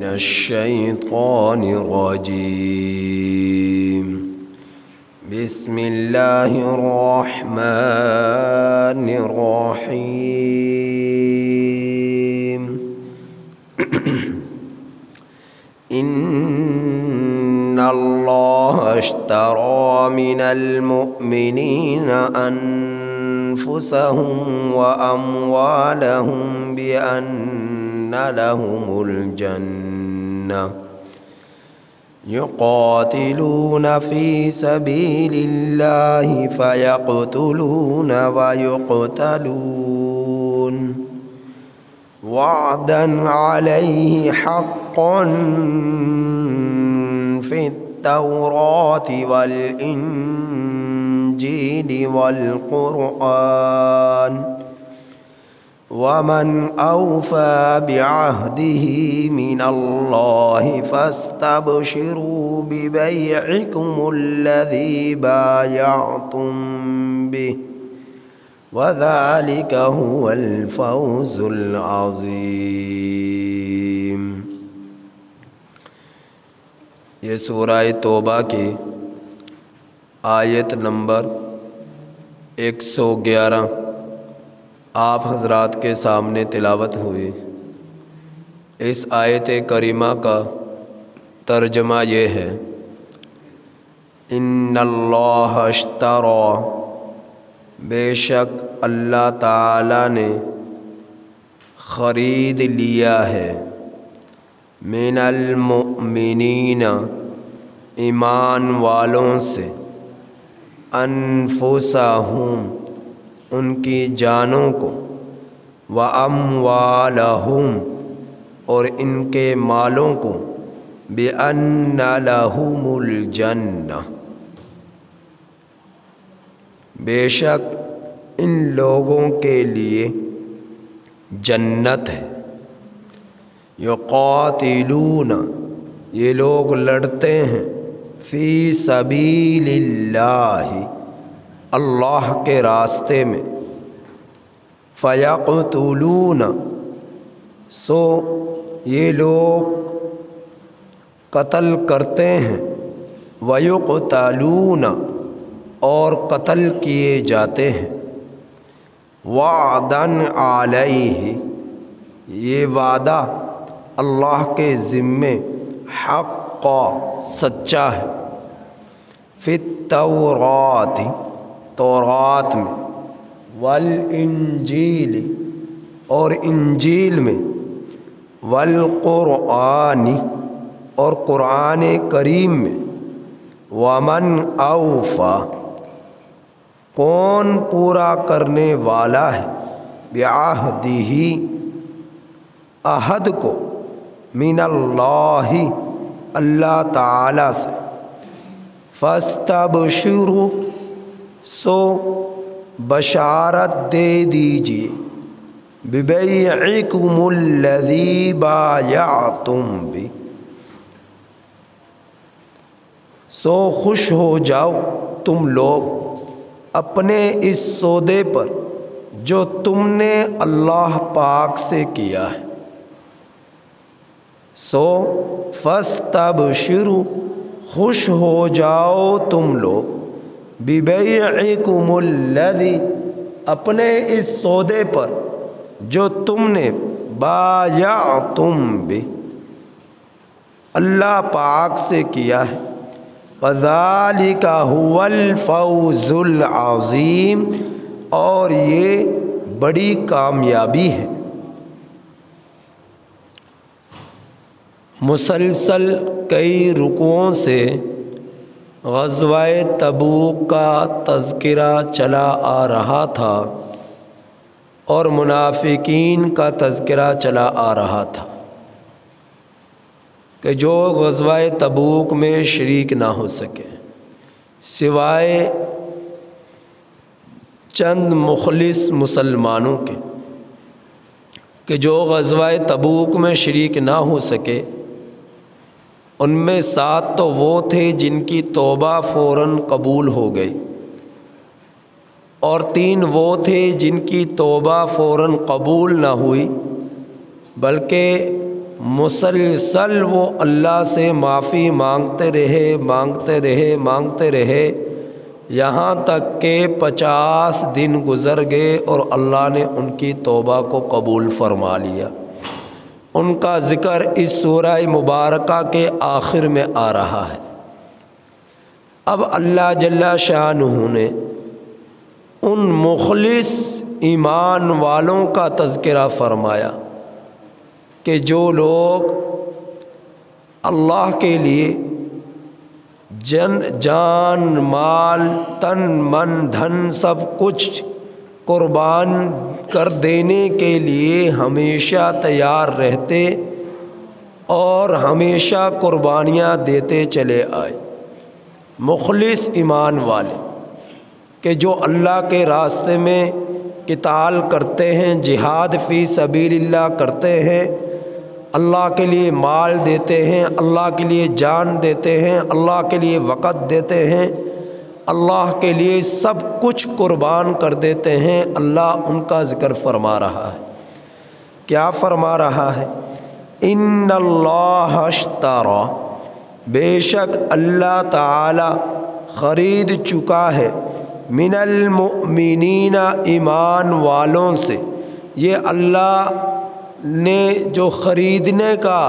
الشيطان الرجيم. بسم الله الرحمن الرحيم. إن الله اشترى من المؤمنين أنفسهم وأموالهم بأن لهم الجنة يقاتلون في سبيل الله فيقتلون ويقتلون وعدا عليه حقا في التوراة والإنجيل والقرآن ومن أوفى بعهده من الله فاستبشروا ببيعكم الذي بايعتم به وذلك هو الفوز العظيم. یہ سورہ توبہ کی آیت نمبر 111 آپ حضرات کے سامنے تلاوت ہوئی. اس آیت کریمہ کا ترجمہ یہ ہے: ان اللہ اشترى، بے شک اللہ تعالی نے خرید لیا ہے، من المؤمنین، ایمان والوں سے، انفسہم، ان کی جانوں کو، وَأَمْوَالَهُمْ، اور ان کے مالوں کو، بِأَنَّ لَهُمُ الْجَنَّةَ، بے شک ان لوگوں کے لیے جنت ہے. یقاتلون، یہ لوگ لڑتے ہیں، فی سبیل اللہ، اللہ کے راستے میں، فیقتلون، سو یہ لوگ قتل کرتے ہیں، ویقتلون، اور قتل کیے جاتے ہیں، وعداً علیہ، یہ وعدہ اللہ کے ذمے، حقا، سچا ہے، فی التوراۃ، تورات میں، والانجیل، اور انجیل میں، والقرآن، اور قرآن کریم میں، ومن اوفا، کون پورا کرنے والا ہے، بعہدہ، عہد کو، من اللہ، اللہ تعالی سے، فاستبشروا، سو بشارت دے دیجیے، ببیعکم الذی بایعتم بہ، سو خوش ہو جاؤ تم لوگ اپنے اس سودے پر جو تم نے اللہ پاک سے کیا ہے. سو فاستبشروا، خوش ہو جاؤ تم لوگ، ببیعکم الذی، اپنے اس سودے پر جو تم نے بایعتم بہ، اللہ پاک سے کیا ہے. وذالک هو الفوز العظیم، اور یہ بڑی کامیابی ہے. مسلسل کئی رکوعوں سے غزوہ تبوک کا تذکرہ چلا آ رہا تھا اور منافقین کا تذکرہ چلا آ رہا تھا کہ جو غزوہ تبوک میں شریک نہ ہو سکے، سوائے چند مخلص مسلمانوں کے، کہ جو غزوہ تبوک میں شریک نہ ہو سکے. ان میں 7 تو وہ تھے جن کی توبہ فوراً قبول ہو گئی، اور 3 وہ تھے جن کی توبہ فوراً قبول نہ ہوئی، بلکہ مسلسل وہ اللہ سے معافی مانگتے رہے یہاں تک کہ 50 دن گزر گئے اور اللہ نے ان کی توبہ کو قبول فرما لیا۔ ان کا ذکر اس سورہ مبارکہ کے آخر میں آ رہا ہے۔ اب اللہ جل شانہ نے ان مخلص ایمان والوں کا تذکرہ فرمایا کہ جو لوگ اللہ کے لیے جان مال تن من دھن سب کچھ قربان کر دینے کے لیے ہمیشہ تیار رہتے اور ہمیشہ قربانیاں دیتے چلے آئے۔ مخلص ایمان والے کہ جو اللہ کے راستے میں قتال کرتے ہیں، جہاد فی سبیل اللہ کرتے ہیں، اللہ کے لیے مال دیتے ہیں، اللہ کے لیے جان دیتے ہیں، اللہ کے لیے وقت دیتے ہیں، اللہ کے لیے سب کچھ قربان کر دیتے ہیں۔ اللہ ان کا ذکر فرما رہا ہے۔ کیا فرما رہا ہے؟ ان اللہ اشترى، بے شک اللہ تعالی خرید چکا ہے، من المؤمنین، ایمان والوں سے۔ یہ اللہ نے جو خریدنے کا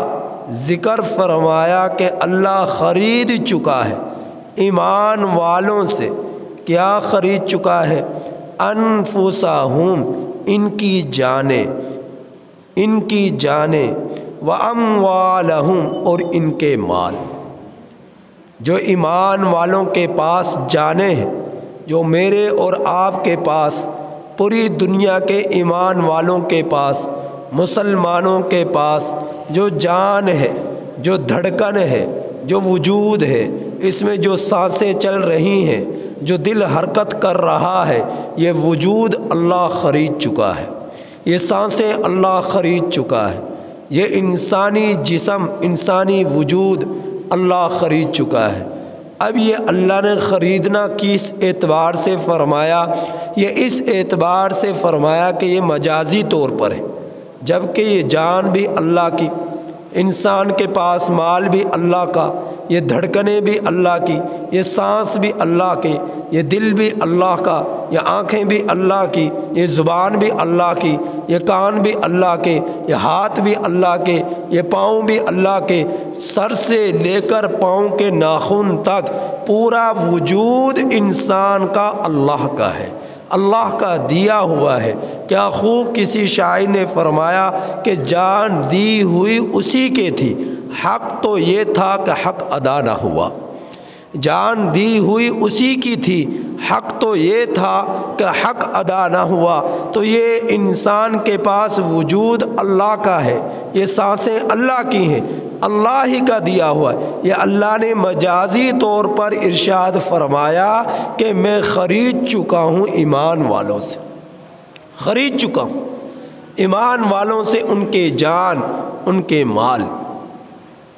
ذکر فرمایا کہ اللہ خرید چکا ہے ایمان والوں سے۔ کیا خرید چکا ہے؟ انفسہم، ان کی جانیں، واموالہم، اور ان کے مال۔ جو ایمان والوں کے پاس جانیں ہیں، جو میرے اور آپ کے پاس، پوری دنیا کے ایمان والوں کے پاس، مسلمانوں کے پاس جو جان ہے، جو دھڑکن ہے، جو وجود ہے، اس میں جو سانسیں چل رہی ہیں، جو دل حرکت کر رہا ہے، یہ وجود اللہ خرید چکا ہے، یہ سانسیں اللہ خرید چکا ہے، یہ انسانی جسم، انسانی وجود اللہ خرید چکا ہے۔ اب یہ اللہ نے خریدنا کس اعتبار سے فرمایا؟ یہ اس اعتبار سے فرمایا کہ یہ مجازی طور پر ہے، جبکہ یہ جان بھی اللہ کی، انسان کے پاس مال بھی اللہ کا، یہ دھڑکنیں بھی اللہ کی، یہ سانس بھی اللہ کی، یہ دل بھی اللہ کا، یہ آنکھیں بھی اللہ کی، یہ زبان بھی اللہ کی، یہ کان بھی اللہ کے، یہ ہاتھ بھی اللہ کے، یہ پاؤں بھی اللہ کے، سر سے لے کر پاؤں کے ناخن تک پورا وجود انسان کا اللہ کا ہے، اللہ کا دیا ہوا ہے۔ کیا خوب کسی شاعر نے فرمایا کہ جان دی ہوئی اسی کے تھی، حق تو یہ تھا کہ حق ادا نہ ہوا۔ جان دی ہوئی اسی کی تھی، حق تو یہ تھا کہ حق ادا نہ ہوا۔ تو یہ انسان کے پاس وجود اللہ کا ہے، یہ سانسیں اللہ کی ہیں، اللہ ہی کا دیا ہوا ہے۔ یہ اللہ نے مجازی طور پر ارشاد فرمایا کہ میں خرید چکا ہوں ایمان والوں سے، خرید چکا ہوں ایمان والوں سے ان کے جان، ان کے مال۔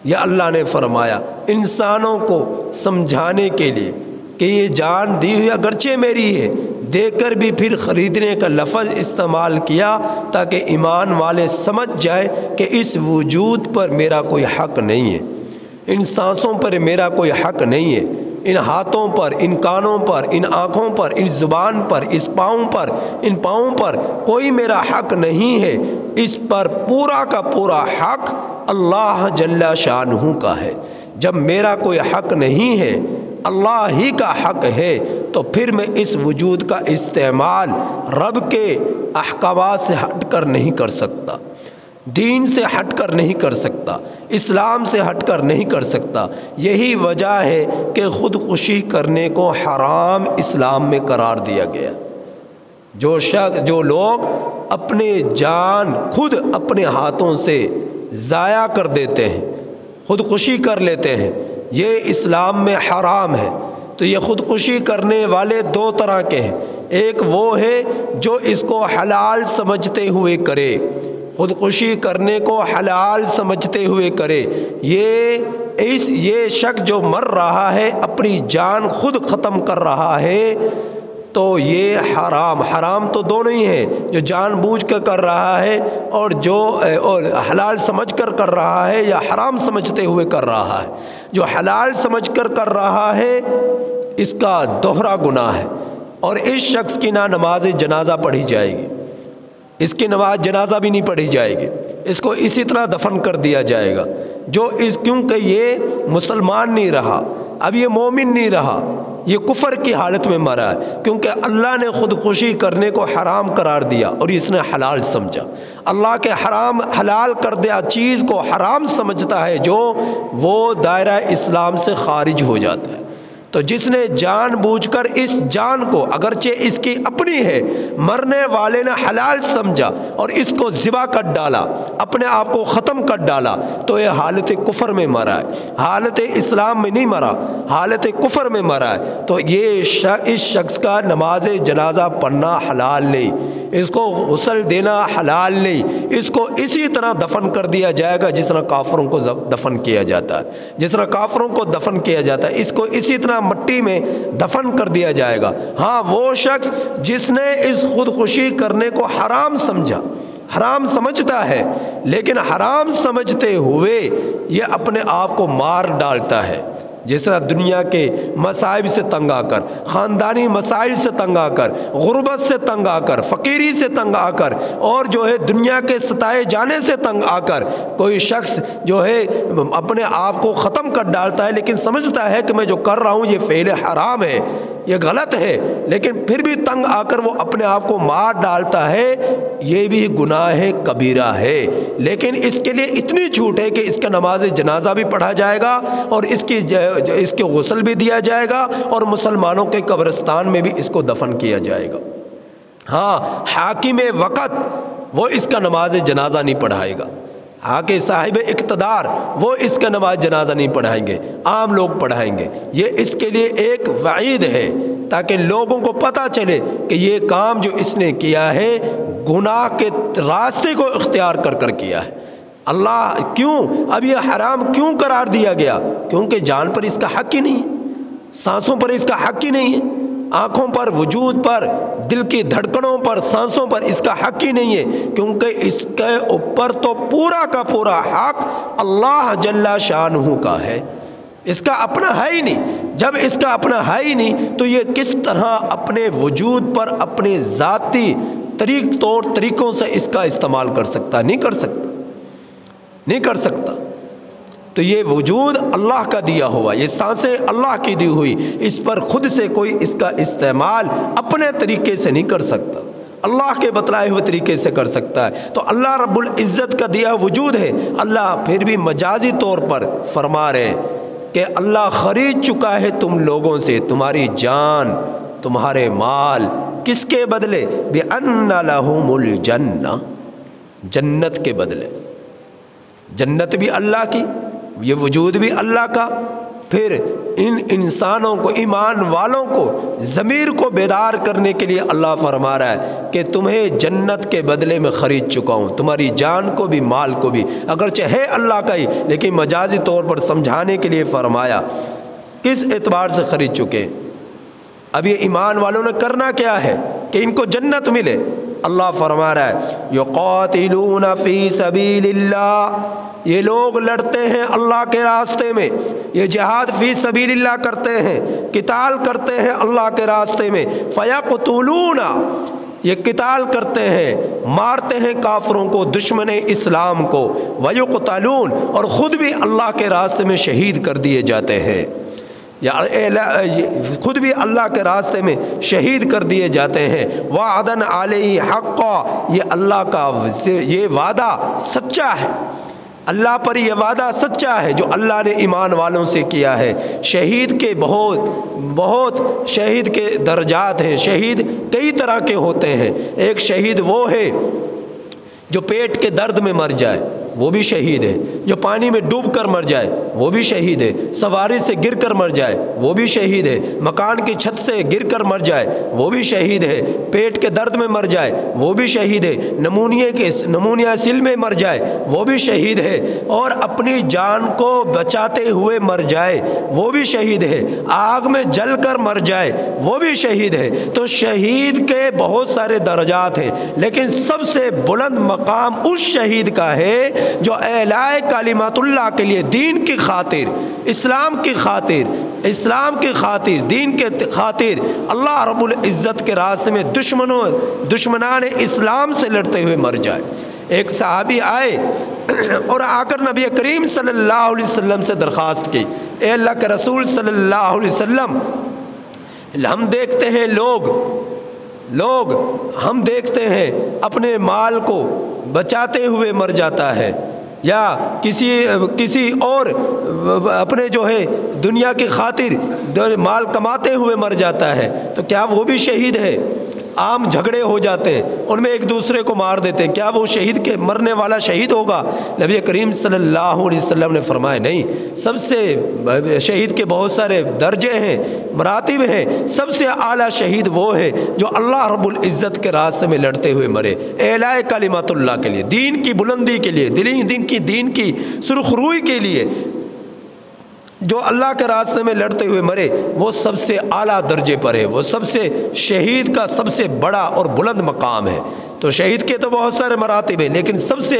یہ اللہ نے فرمایا انسانوں کو سمجھانے کے لیے کہ یہ جان دی ہوئی اگرچہ میری ہے، دے کر بھی پھر خریدنے کا لفظ استعمال کیا تاکہ ایمان والے سمجھ جائیں کہ اس وجود پر میرا کوئی حق نہیں ہے، ان سانسوں پر میرا کوئی حق نہیں ہے، ان ہاتھوں پر، ان کانوں پر، ان آنکھوں پر، ان زبان پر، اس پاؤں پر، ان پاؤں پر کوئی میرا حق نہیں ہے۔ اس پر پورا کا پورا حق اللہ جل شانہ کا ہے۔ جب میرا کوئی حق نہیں ہے، اللہ ہی کا حق ہے، تو پھر میں اس وجود کا استعمال رب کے احکامات سے ہٹ کر نہیں کر سکتا، دین سے ہٹ کر نہیں کر سکتا، اسلام سے ہٹ کر نہیں کر سکتا۔ یہی وجہ ہے کہ خودکشی کرنے کو حرام اسلام میں قرار دیا گیا۔ جو لوگ اپنے جان خود اپنے ہاتھوں سے ضائع کر دیتے ہیں، خودکشی کر لیتے ہیں، یہ اسلام میں حرام ہے۔ تو یہ خودکشی کرنے والے دو طرح کے ہیں، ایک وہ ہے جو اس کو حلال سمجھتے ہوئے کرے، خودکشی کرنے کو حلال سمجھتے ہوئے کرے۔ یہ شخص جو مر رہا ہے، اپنی جان خود ختم کر رہا ہے، تو یہ حرام، حرام تو دونوں ہی ہیں، جو جان بوجھ کر رہا ہے اور جو حلال سمجھ کر رہا ہے یا حرام سمجھتے ہوئے کر رہا ہے۔ جو حلال سمجھ کر رہا ہے اس کا دوہرا گناہ ہے، اور اس شخص کی نہ نماز جنازہ پڑھی جائے گی، اس کی نماز جنازہ بھی نہیں پڑھی جائے گی، اس کو اسی طرح دفن کر دیا جائے گا۔ کیونکہ یہ مسلمان نہیں رہا، اب یہ مومن نہیں رہا، یہ کفر کی حالت میں مرا ہے، کیونکہ اللہ نے خودکشی کرنے کو حرام قرار دیا اور اس نے حلال سمجھا۔ اللہ کے حلال کردہ چیز کو حرام سمجھتا ہے جو، وہ دائرہ اسلام سے خارج ہو جاتا ہے۔ تو جس نے جان بوجھ کر اس جان کو، اگرچہ اس کی اپنی ہے، مرنے والے نے حلال سمجھا اور اس کو ذبح کر ڈالا، اپنے آپ کو ختم کر ڈالا، تو یہ حالت کفر میں مرا ہے، حالت اسلام میں نہیں مرا، حالت کفر میں مرا ہے۔ تو یہ اس شخص کا نماز جنازہ پڑھنا حلال نہیں، اس کو غسل دینا حلال نہیں، اس کو اسی طرح دفن کر دیا جائے گا جس طرح کافروں کو دفن کیا جاتا ہے، جس طرح کافروں کو دفن کیا جاتا ہے، اس کو اسی طرح مٹی میں دفن کر دیا جائے گا۔ ہاں، وہ شخص جس نے اس خودکشی کرنے کو حرام سمجھا، حرام سمجھتا ہے، لیکن حرام سمجھتے ہوئے یہ اپنے آپ کو مار ڈالتا ہے، جس طرح دنیا کے مصائب سے تنگ آ کر، خاندانی مسائل سے تنگ آ کر، غربت سے تنگ آ کر، فقیری سے تنگ آ کر، اور جو ہے دنیا کے ستائے جانے سے تنگ آ کر کوئی شخص جو ہے اپنے آپ کو ختم کر ڈالتا ہے، لیکن سمجھتا ہے کہ میں جو کر رہا ہوں یہ فعل حرام ہے، یہ غلط ہے، لیکن پھر بھی تنگ آ کر وہ اپنے آپ کو مار ڈالتا ہے، یہ بھی گناہ کبیرہ ہے۔ لیکن اس کے لیے اتنی چھوٹ ہے کہ اس کا نماز جنازہ بھی پڑھا جائے گا اور اس کے غسل بھی دیا جائے گا اور مسلمانوں کے قبرستان میں بھی اس کو دفن کیا جائے گا۔ ہاں، حاکم وقت وہ اس کا نماز جنازہ نہیں پڑھائے گا، حاکم صاحب اقتدار وہ اس کا نماز جنازہ نہیں پڑھائیں گے، عام لوگ پڑھائیں گے۔ یہ اس کے لیے ایک وعید ہے تاکہ لوگوں کو پتہ چلے کہ یہ کام جو اس نے کیا ہے گناہ کے راستے کو اختیار کر کیا ہے۔ اللہ کیوں اب یہ حرام کیوں قرار دیا گیا؟ کیونکہ جان پر اس کا حق ہی نہیں ہے، سانسوں پر اس کا حق ہی نہیں ہے، آنکھوں پر، وجود پر، دل کی دھڑکنوں پر، سانسوں پر اس کا حق ہی نہیں ہے، کیونکہ اس کے اوپر تو پورا کا پورا حق اللہ جل شانہ کا ہے، اس کا اپنا ہے ہی نہیں۔ جب اس کا اپنا ہے ہی نہیں تو یہ کس طرح اپنے وجود پر اپنے ذاتی طور طریقوں سے اس کا استعمال کر سکتا؟ نہیں کر سکتا، نہیں کر سکتا۔ تو یہ وجود اللہ کا دیا ہوا، یہ سانسیں اللہ کی دی ہوئی، اس پر خود سے کوئی اس کا استعمال اپنے طریقے سے نہیں کر سکتا، اللہ کے بتلائے ہوئے طریقے سے کر سکتا ہے۔ تو اللہ رب العزت کا دیا وجود ہے۔ اللہ پھر بھی مجازی طور پر فرما رہے ہیں کہ اللہ خرید چکا ہے تم لوگوں سے تمہاری جان، تمہارے مال، کس کے بدلے؟ بِأَنَّ لَهُمُ الْجَنَّةَ، جنت کے بدلے۔ جنت بھی اللہ کی، یہ وجود بھی اللہ کا۔ پھر ان انسانوں کو، ایمان والوں کو، ضمیر کو بیدار کرنے کے لیے اللہ فرما رہا ہے کہ تمہیں جنت کے بدلے میں خرید چکا ہوں، تمہاری جان کو بھی، مال کو بھی، اگرچہ ہے اللہ کا ہی لیکن مجازی طور پر سمجھانے کے لیے فرمایا۔ کس اعتبار سے خرید چکے؟ اب یہ ایمان والوں نے کرنا کیا ہے کہ ان کو جنت ملے؟ اللہ فرما رہا ہے یقاتلون فی سبیل اللہ، یہ لوگ لڑتے ہیں اللہ کے راستے میں، یہ جہاد فی سبیل اللہ کرتے ہیں، قتال کرتے ہیں اللہ کے راستے میں، فیقتلون، یہ قتال کرتے ہیں، مارتے ہیں کافروں کو، دشمن اسلام کو، ویقتلون، اور خود بھی اللہ کے راستے میں شہید کر دیے جاتے ہیں، یا خود بھی اللہ کے راستے میں شہید کر دیے جاتے ہیں۔ وعدن علیہ حقا، یہ اللہ کا یہ وعدہ سچا ہے، اللہ پر یہ وعدہ سچا ہے جو اللہ نے ایمان والوں سے کیا ہے۔ شہید کے بہت شہید کے درجات ہیں، شہید کئی طرح کے ہوتے ہیں۔ ایک شہید وہ ہے جو پیٹ کے درد میں مر جائے، وہ بھی شہید ہے، جو پانی میں ڈوب کر مر جائے وہ بھی شہید ہے، سواری سے گر کر مر جائے وہ بھی شہید ہے، مکان کی چھت سے گر کر مر جائے وہ بھی شہید ہے، پیٹ کے درد میں مر جائے وہ بھی شہید ہے، نمونیا سل میں مر جائے وہ بھی شہید ہے، اور اپنی جان کو بچاتے ہوئے مر جائے وہ بھی شہید ہے، آگ میں جل کر مر جائے وہ بھی شہید ہے۔ تو شہید کے بہت سارے درجات ہیں، لیکن سب سے بلند مقام اس شہید کا ہے جو اعلاء کلمات اللہ کے لیے، دین کی خاطر، اسلام کی خاطر، دین کے خاطر اللہ رب العزت کے راستے میں دشمنان اسلام سے لڑتے ہوئے مر جائے۔ ایک صحابی آئے اور آ کر نبی کریم صلی اللہ علیہ وسلم سے درخواست کی، اے اللہ کے رسول صلی اللہ علیہ وسلم، ہم دیکھتے ہیں لوگ ہم دیکھتے ہیں اپنے مال کو بچاتے ہوئے مر جاتا ہے، یا کسی اور اپنے جو ہے دنیا کی خاطر مال کماتے ہوئے مر جاتا ہے، تو کیا وہ بھی شہید ہے؟ عام جھگڑے ہو جاتے ہیں، ان میں ایک دوسرے کو مار دیتے ہیں، کیا وہ شہید کے مرنے والا شہید ہوگا؟ نبی کریم صلی اللہ علیہ وسلم نے فرمایا نہیں، سب سے شہید کے بہت سارے درجے ہیں، مراتب ہیں، سب سے اعلیٰ شہید وہ ہے جو اللہ رب العزت کے راستے میں لڑتے ہوئے مرے، اعلاء کلمات اللہ کے لیے، دین کی بلندی کے لیے، دین کی سرخروئی کے لیے، جو اللہ کے راستے میں لڑتے ہوئے مرے وہ سب سے اعلیٰ درجے پر ہے، وہ سب سے شہید کا سب سے بڑا اور بلند مقام ہے۔ تو شہید کے تو بہت سارے مراتب ہیں، لیکن سب سے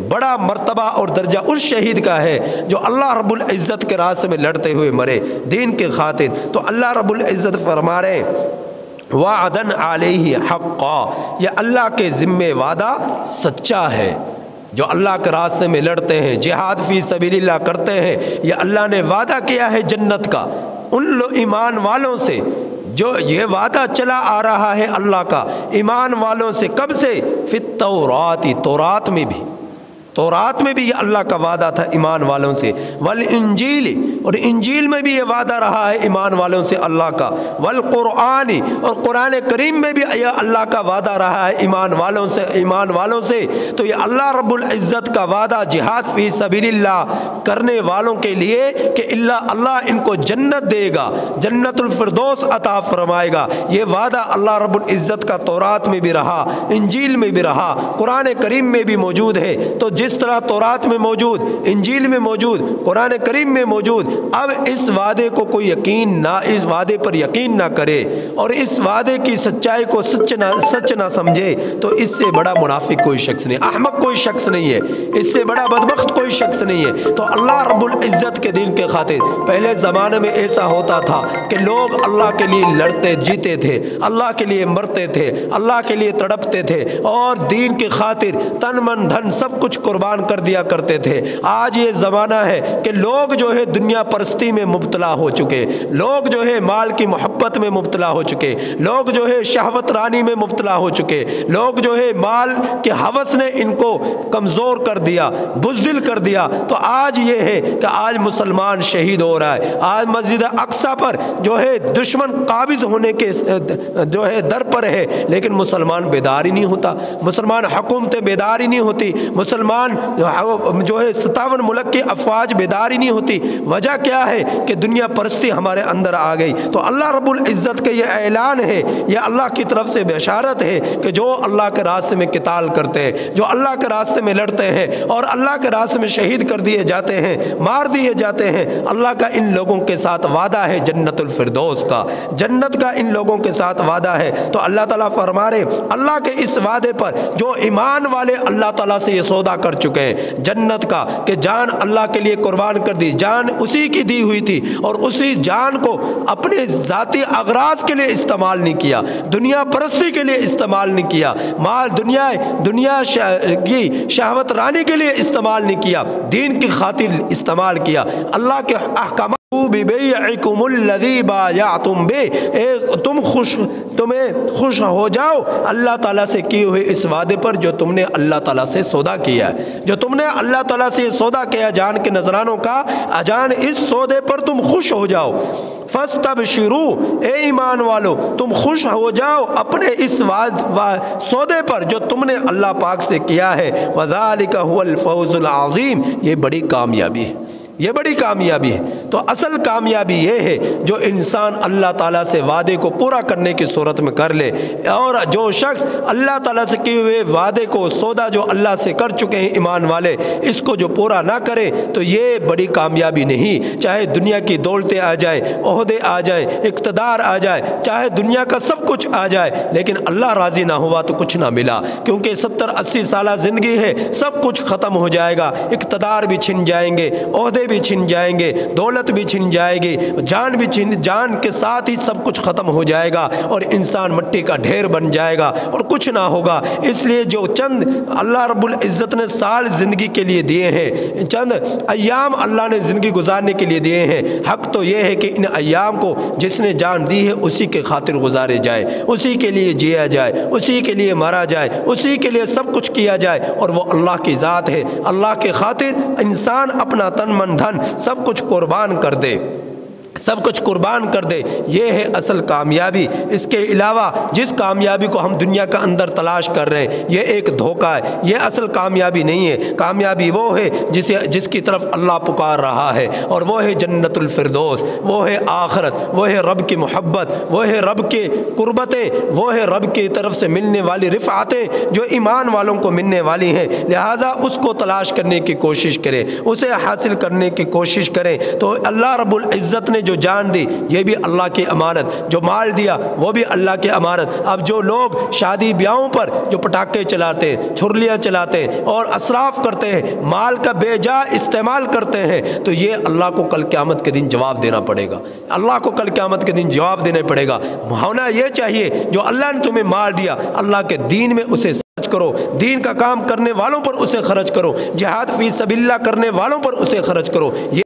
بڑا مرتبہ اور درجہ اس شہید کا ہے جو اللہ رب العزت کے راستے میں لڑتے ہوئے مرے دین کے خاطر۔ تو اللہ رب العزت فرما رہے وعدن علیہ حقا، یہ اللہ کے ذمہ وعدہ سچا ہے۔ جو اللہ کے راستے میں لڑتے ہیں، جہاد فی سبیل اللہ کرتے ہیں، یہ اللہ نے وعدہ کیا ہے جنت کا ان ایمان والوں سے، جو یہ وعدہ چلا آ رہا ہے اللہ کا ایمان والوں سے، کب سے؟ فی التورات، تورات میں بھی یہ اللہ کا وعدہ تھا ایمان والوں سے، والانجیل، اور انجیل میں بھی یہ وعدہ رہا ہے ایمان والوں سے اللہ کا، والقرآن، اور قرآن کریم میں بھی یہ اللہ کا وعدہ رہا ہے ایمان والوں سے۔ تو یہ اللہ رب العزت کا وعدہ جہاد فی سبیل اللہ کرنے والوں کے لیے کہ اللہ ان کو جنت دے گا، جنت الفردوس عطا فرمائے گا، یہ وعدہ اللہ رب العزت کا تورات میں بھی رہا، انجیل میں بھی رہا، قرآن کریم میں بھی موجود ہے۔ تو جس طرح تورات میں موجود، انجیل میں موجود، قرآن کریم میں موجود، اب اس وعدے کو کوئی اس وعدے پر یقین نہ کرے اور اس وعدے کی سچائی کو سچ نہ سمجھے، تو اس سے بڑا منافق کوئی شخص نہیں، احمق کوئی شخص نہیں ہے، اس سے بڑا بدبخت کوئی شخص نہیں ہے۔ تو اللہ رب العزت کے دین کے خاطر پہلے زمانے میں ایسا ہوتا تھا کہ لوگ اللہ کے لیے لڑتے جیتے تھے، اللہ کے لیے مرتے تھے، اللہ کے لیے تڑپتے تھے، اور دین کی خاطر تن من دھن سب کچھ قربان کر دیا کرتے تھے۔ آج یہ زمانہ ہے کہ لوگ جو ہے دنیا پرستی میں مبتلا ہو چکے، لوگ جو ہے مال کی محبت میں مبتلا ہو چکے، لوگ جو ہے شہوت رانی میں مبتلا ہو چکے، لوگ جو ہے مال کے ہوس نے ان کو کمزور کر دیا، بزدل کر دیا۔ تو آج یہ ہے کہ آج مسلمان شہید ہو رہا ہے، آج مسجد اقصی پر جو ہے دشمن قابض ہونے کے جو ہے در پر ہے، لیکن مسلمان بیدار ہی نہیں ہوتا، مسلمان حکومتیں بیدار ہی نہیں ہوتی، مسلمان جو ہے 57 ملک کی افواج بیداری نہیں ہوتی۔ وجہ کیا ہے کہ دنیا پرستی ہمارے اندر آ گئی۔ تو اللہ رب العزت کا یہ اعلان ہے، یہ اللہ کی طرف سے بشارت ہے کہ جو اللہ کے راستے میں قتال کرتے ہیں، جو اللہ کے راستے میں لڑتے ہیں اور اللہ کے راستے میں شہید کر دیے جاتے ہیں، مار دیے جاتے ہیں، اللہ کا ان لوگوں کے ساتھ وعدہ ہے جنت الفردوس کا، جنت کا ان لوگوں کے ساتھ وعدہ ہے۔ تو اللہ تعالیٰ فرما رہے اللہ کے اس وعدے پر جو ایمان والے اللہ تعالیٰ سے یہ سودا کر چکے ہیں جنت کا، کہ جان اللہ کے لیے قربان کر دی، جان اسی کی دی ہوئی تھی، اور اسی جان کو اپنے ذاتی اغراض کے لیے استعمال نہیں کیا، دنیا پرستی کے لیے استعمال نہیں کیا، مال دنیا کی شہوت رانی کے لیے استعمال نہیں کیا، دین کی خاطر استعمال کیا، اللہ کے احکامات بِبَيْعِكُمُ الَّذِي بَايَعْتُمْ بِهِ، تمہیں خوش ہو جاؤ اللہ تعالیٰ سے کیے ہوئے اس وعدے پر جو تم نے اللہ تعالیٰ سے سودا کیا ہے، جو تم نے اللہ تعالیٰ سے سودا کیا جان کے نذرانوں کا، اجان اس سودے پر تم خوش ہو جاؤ۔ فَاسْتَبْشِرُوا، اے ایمان والو تم خوش ہو جاؤ اپنے اس سودے پر جو تم نے اللہ پاک سے کیا ہے، وَذَلِكَ هُوَ الْفَوْزُ الْعَظِيمُ، یہ بڑی کامیابی ہے، یہ بڑی کامیابی ہے۔ تو اصل کامیابی یہ ہے جو انسان اللہ تعالیٰ سے وعدے کو پورا کرنے کی صورت میں کر لے، اور جو شخص اللہ تعالیٰ سے کیے ہوئے وعدے کو، سودا جو اللہ سے کر چکے ہیں ایمان والے، اس کو جو پورا نہ کرے تو یہ بڑی کامیابی نہیں۔ چاہے دنیا کی دولتیں آ جائیں، عہدے آ جائیں، اقتدار آ جائے، چاہے دنیا کا سب کچھ آ جائے، لیکن اللہ راضی نہ ہوا تو کچھ نہ ملا، کیونکہ 70-80 سالہ زندگی ہے، سب کچھ ختم ہو جائے گا، اقتدار بھی چھن جائیں گے، عہدے بھی چھن جائیں گے، دولت بھی چھن جائے گی، جان کے ساتھ ہی سب کچھ ختم ہو جائے گا، اور انسان مٹی کا ڈھیر بن جائے گا اور کچھ نہ ہوگا۔ اس لیے جو چند اللہ رب العزت نے سال زندگی کے لیے دیے ہیں، چند ایام اللہ نے زندگی گزارنے کے لیے دیے ہیں، حق تو یہ ہے کہ ان ایام کو جس نے جان دی ہے اسی کے خاطر گزارے جائے، اسی کے لیے جیا جائے، اسی کے لیے مارا جائے، اسی کے لیے سب کچھ کیا جائے، اور وہ اللہ کی ذات ہے۔ اللہ کے خاطر انسان اپنا تن من دھن سب کچھ قربان کر دے، سب کچھ قربان کر دے، یہ ہے اصل کامیابی۔ اس کے علاوہ جس کامیابی کو ہم دنیا کا اندر تلاش کر رہے ہیں یہ ایک دھوکہ ہے، یہ اصل کامیابی نہیں ہے۔ کامیابی وہ ہے جس کی طرف اللہ پکار رہا ہے، اور وہ ہے جنت الفردوس، وہ ہے آخرت، وہ ہے رب کی محبت، وہ ہے رب کے قربتیں، وہ ہے رب کی طرف سے ملنے والی رفعتیں جو ایمان والوں کو ملنے والی ہیں۔ لہٰذا اس کو تلاش کرنے کی کوشش کریں، اسے حاصل کرنے کی کوشش کریں۔ تو اللہ رب العزت نے جو جان دی یہ بھی اللہ کی امانت، جو مال دیا وہ بھی اللہ کی امانت۔ اب جو لوگ شادی بیاہوں پر جو پٹاخے چلاتے ہیں، چھریاں چلاتے ہیں اور اسراف کرتے ہیں، مال کا بے جا استعمال کرتے ہیں، تو یہ اللہ کو کل قیامت کے دن جواب دینا پڑے گا، اللہ کو کل قیامت کے دن جواب دینا پڑے گا۔ ہونا یہ چاہیے جو اللہ نے تمہیں مال دیا اللہ کے دین میں اسے خرچ کرو، دین کا کام کرنے والوں پر اسے خرچ کرو، جہاد فی سبیل اللہ کرنے والوں پر اسے خرچ کرو۔